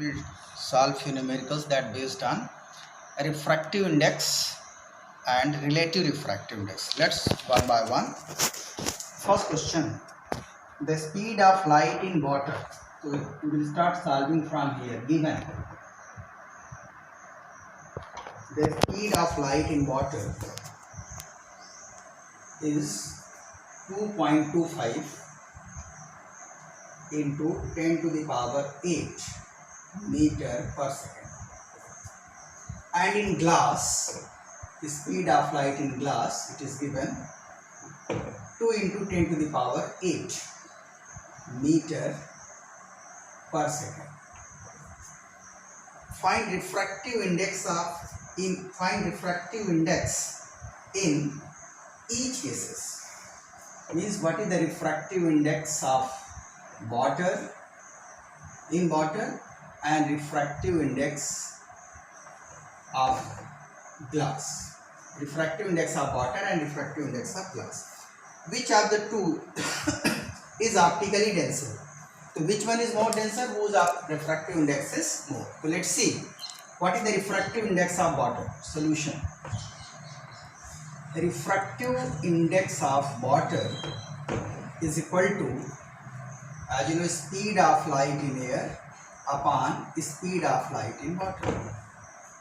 will solve few numericals that based on refractive index and relative refractive index. Let's one by one. First question, the speed of light in water. So we will start solving from here. Given the speed of light in water is 2.25 into 10 to the power 8 meter per second, and in glass the speed of light in glass, it is given 2 into 10 to the power 8 meter per second. Find refractive index in each cases. Means what is the refractive index of water in water and refractive index of glass. Refractive index of water and refractive index of glass. Which of the two is optically denser? So which one is more denser? Whose refractive index is more? So let's see. What is the refractive index of water? Solution. The refractive index of water is equal to, as you know, speed of light in air upon speed of light in water.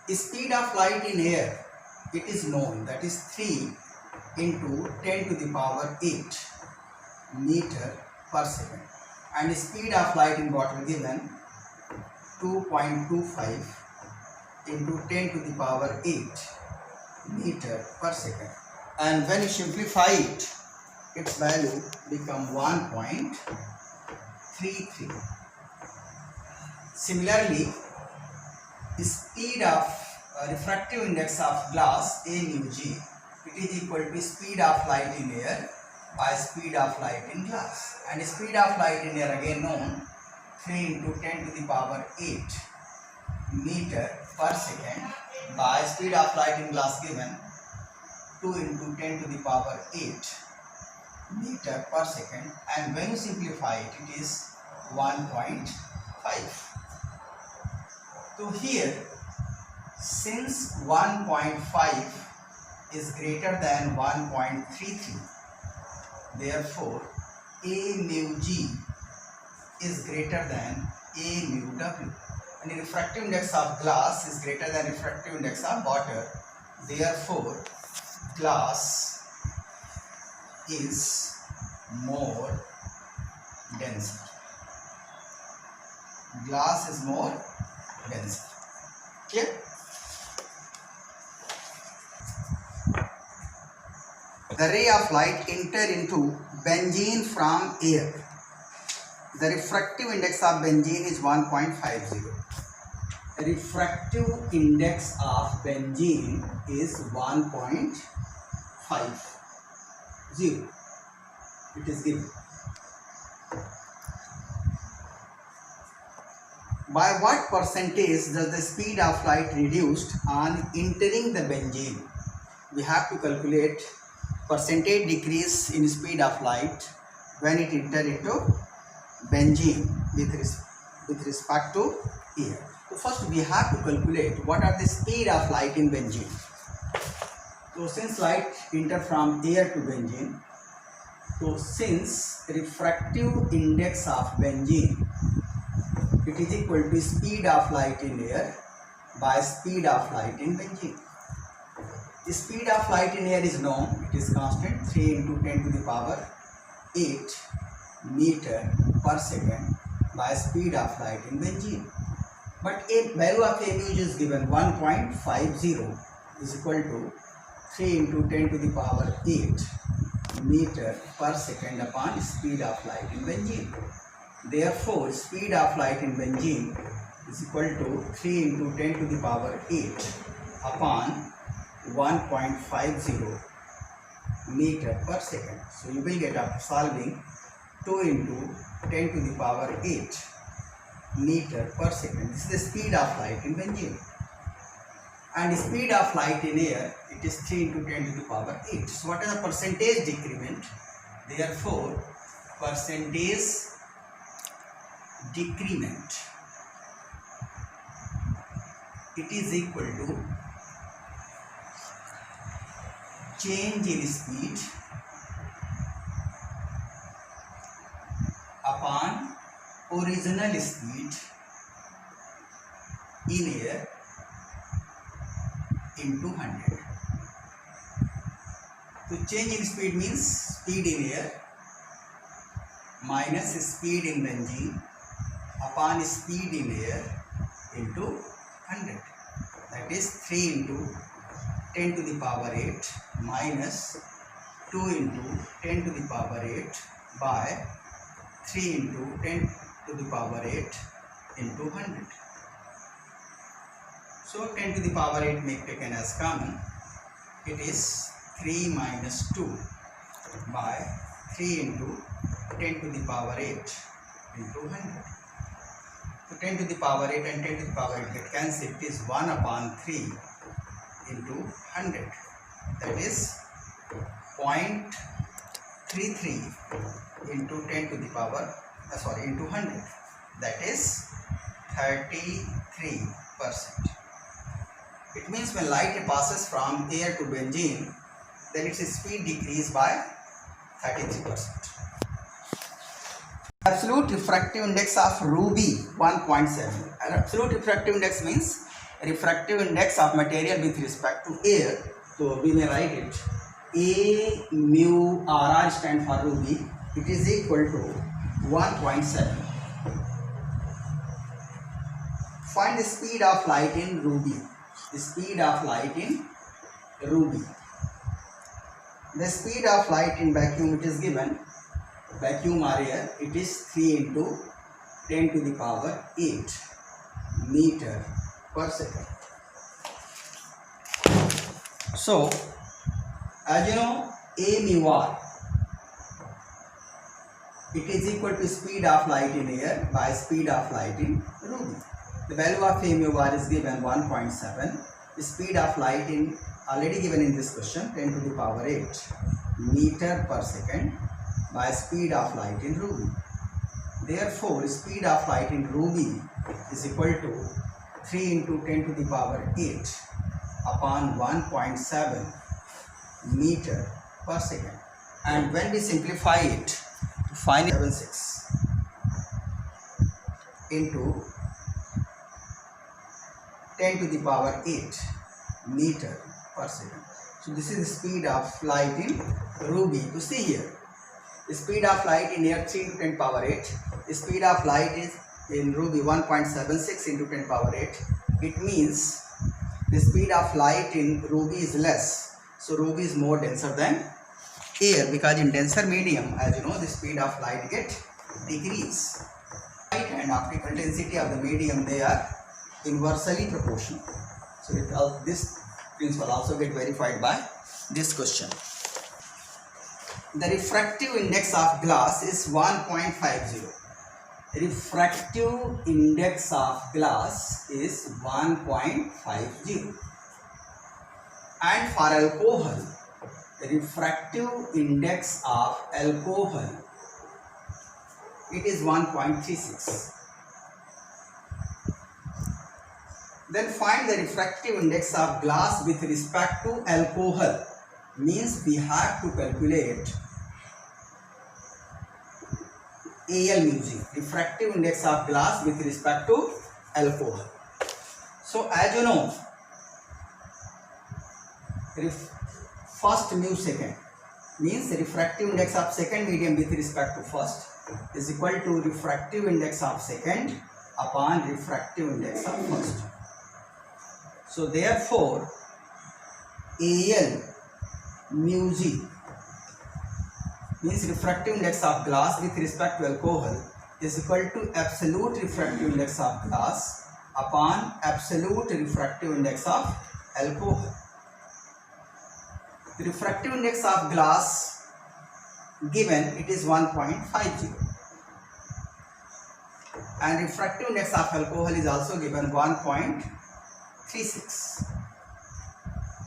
Speed of light in air, it is known, that is 3 into 10 to the power 8 meter per second, and speed of light in water given 2.25 into 10 to the power 8 meter per second, and when you simplify it, its value become 1.33. Similarly, the speed of refractive index of glass, A mu g, it is equal to speed of light in air by speed of light in glass, and speed of light in air again known 3 into 10 to the power 8 meter per second by speed of light in glass given 2 into 10 to the power 8 meter per second, and when you simplify it, it is 1.5. So here, since 1.5 is greater than 1.33, therefore A mu g is greater than A mu w, and the refractive index of glass is greater than refractive index of water. Therefore, glass is more denser. Glass is more denser. Clear? The ray of light enter into benzene from air. The refractive index of benzene is 1.50. The refractive index of benzene is 1.50. It is given. By what percentage does the speed of light reduced on entering the benzene? We have to calculate percentage decrease in speed of light when it enters into benzene with respect to air. So first we have to calculate what are the speed of light in benzene. So since light enter from air to benzene, so since refractive index of benzene, it is equal to speed of light in air by speed of light in benzene. The speed of light in air is known, it is constant, 3 into 10 to the power 8 meter per second by speed of light in benzene. But a value of A mu is given 1.50 is equal to 3 into 10 to the power 8 meter per second upon speed of light in benzene. Therefore, speed of light in benzene is equal to 3 into 10 to the power 8 upon 1.50 meter per second. So you will get after solving 2 into 10 to the power 8 meter per second. This is the speed of light in benzene. And the speed of light in air, it is 3 into 10 to the power 8. So what is the percentage decrement? Therefore, percentage decrement it is equal to change in speed upon original speed in air into 100. So change in speed means speed in air minus speed in benzene upon speed in air into 100. That is 3 into 10 to the power 8 minus 2 into 10 to the power 8 by 3 into 10 to the power 8 into 100. So 10 to the power 8 may be taken as common. It is 3 minus 2 by 3 into 10 to the power 8 into 100. So 10 to the power 8 and 10 to the power 8 get cancelled. It is 1 upon 3 into 100. That is 0.33 into 10 to the power, into 100. That is 33%. It means when light passes from air to benzene, then its speed decreases by 33%. Absolute refractive index of ruby 1.7. Absolute refractive index means refractive index of material with respect to air. So we may write it A mu RR stand for ruby. It is equal to 1.7. Find the speed of light in ruby. The speed of light in ruby. The speed of light in vacuum, it is given, vacuum or air, it is 3 into 10 to the power 8 meter per second. So, as you know, A mu r, it is equal to speed of light in air by speed of light in ruby. The value of A mu r is given 1.7. The speed of light in already given in this question 10 to the power 8 meter per second by speed of light in ruby. Therefore, speed of light in ruby is equal to 3 into 10 to the power 8 upon 1.7 meter per second. And when we simplify it to find 76 into 10 to the power 8 meter per second. So this is the speed of light in ruby. To see here, the speed of light in air 3 into 10 power 8. The speed of light is in ruby 1.76 into 10 power 8. It means the speed of light in ruby is less. So ruby is more denser than air, because in denser medium, as you know, the speed of light get decrease. Light and optical intensity of the medium, they are inversely proportional. So this principle also get verified by this question. The refractive index of glass is 1.50. Refractive index of glass is 1.50. And for alcohol, the refractive index of alcohol, it is 1.36. Then find the refractive index of glass with respect to alcohol. Means we have to calculate AL mu G, refractive index of glass with respect to alcohol. So as you know, first mu second means refractive index of second medium with respect to first is equal to refractive index of second upon refractive index of first. So therefore, AL mu G means refractive index of glass with respect to alcohol is equal to absolute refractive index of glass upon absolute refractive index of alcohol. The refractive index of glass given, it is 1.50, and refractive index of alcohol is also given 1.36.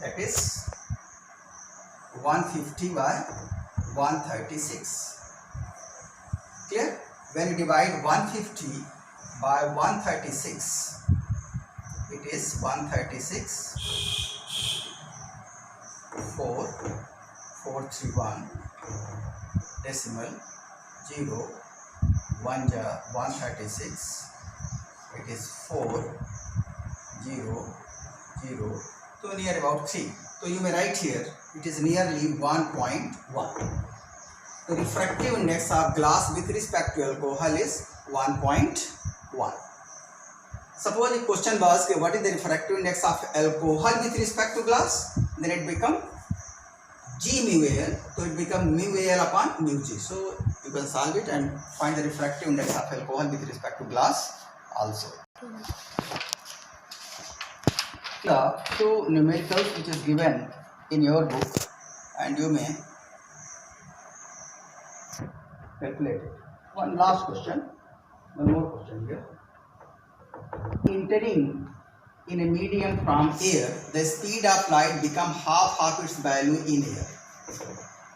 That is 150 by 136. Clear? When you divide 150 by 136, it is 136 431 decimal 0 1 ja 136, it is 4 0 0, so near about 3. So you may write here it is nearly 1.1. The refractive index of glass with respect to alcohol is 1.1. Suppose the question was what is the refractive index of alcohol with respect to glass, then it become G mu Al, so it become mu Al upon mu G. So you can solve it and find the refractive index of alcohol with respect to glass also. The two numericals which is given in your book and you may calculate it. One last question, one more question here. Entering in a medium from air, the speed of light become half of its value in air.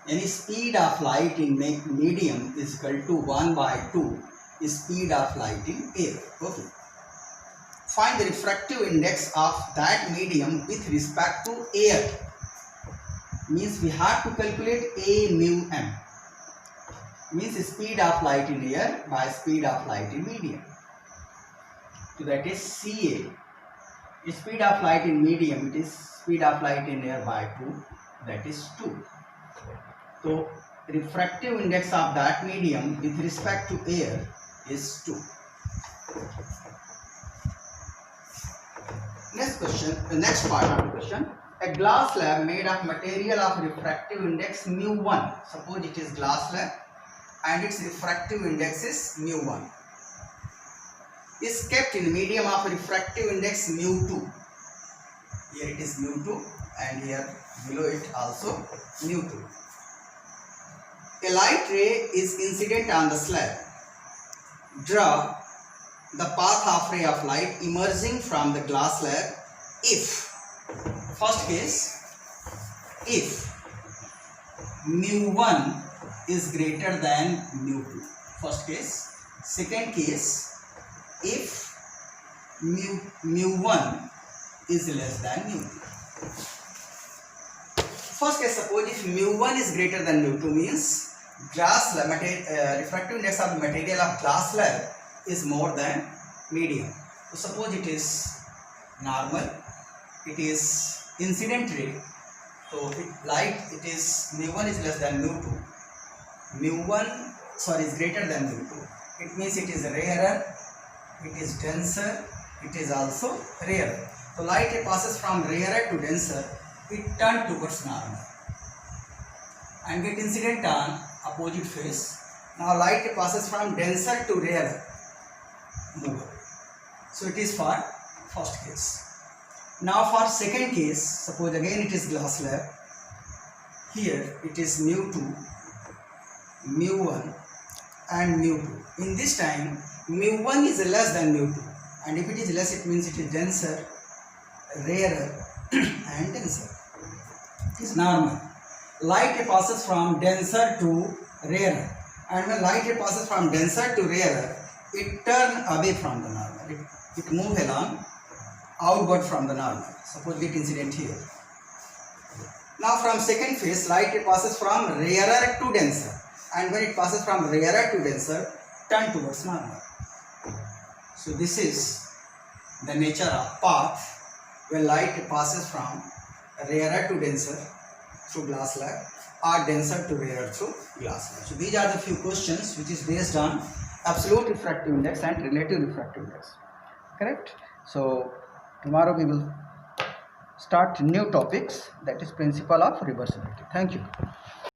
Any speed of light in medium is equal to 1/2 speed of light in air. Okay. Find the refractive index of that medium with respect to air. Means we have to calculate A mu m. Means speed of light in air by speed of light in medium. So that is Ca. Speed of light in medium, it is speed of light in air by 2, that is 2. So refractive index of that medium with respect to air is 2. Next question, the next part of the question. A glass slab made of material of refractive index mu1. Suppose it is glass slab and its refractive index is mu1. Is kept in medium of refractive index mu2. Here it is mu2 and here below it also mu2. A light ray is incident on the slab. Draw the path of ray of light emerging from the glass slab if, first case, if mu1 is greater than mu2. First case. Second case, if mu1 is less than mu2. First case, suppose if mu1 is greater than mu2 means glass refractive index of the material of glass slab is more than medium. So suppose it is normal, it is incident ray. So light, it is mu1 is less than mu2. Is greater than mu2. It means it is rarer, it is denser, it is also rarer. So light passes from rarer to denser, it turns towards normal and get incident on opposite phase. Now light passes from denser to rarer, move away. So it is for first case. Now for second case, suppose again it is glass slab. Here it is mu2, mu1 and mu2. In this time mu1 is less than mu2, and if it is less it means it is denser, rarer and denser. It is normal. Light passes from denser to rarer, and when light passes from denser to rarer, it turns away from the normal. It moves along outward from the normal. Suppose get incident here. Now from second phase, light passes from rarer to denser, and when it passes from rarer to denser, turn towards normal. So this is the nature of path when light passes from rarer to denser through glass slab or denser to rarer through glass slab. So these are the few questions which is based on absolute refractive index and relative refractive index. Correct? So tomorrow we will start new topics, that is principle of reversibility. Thank you.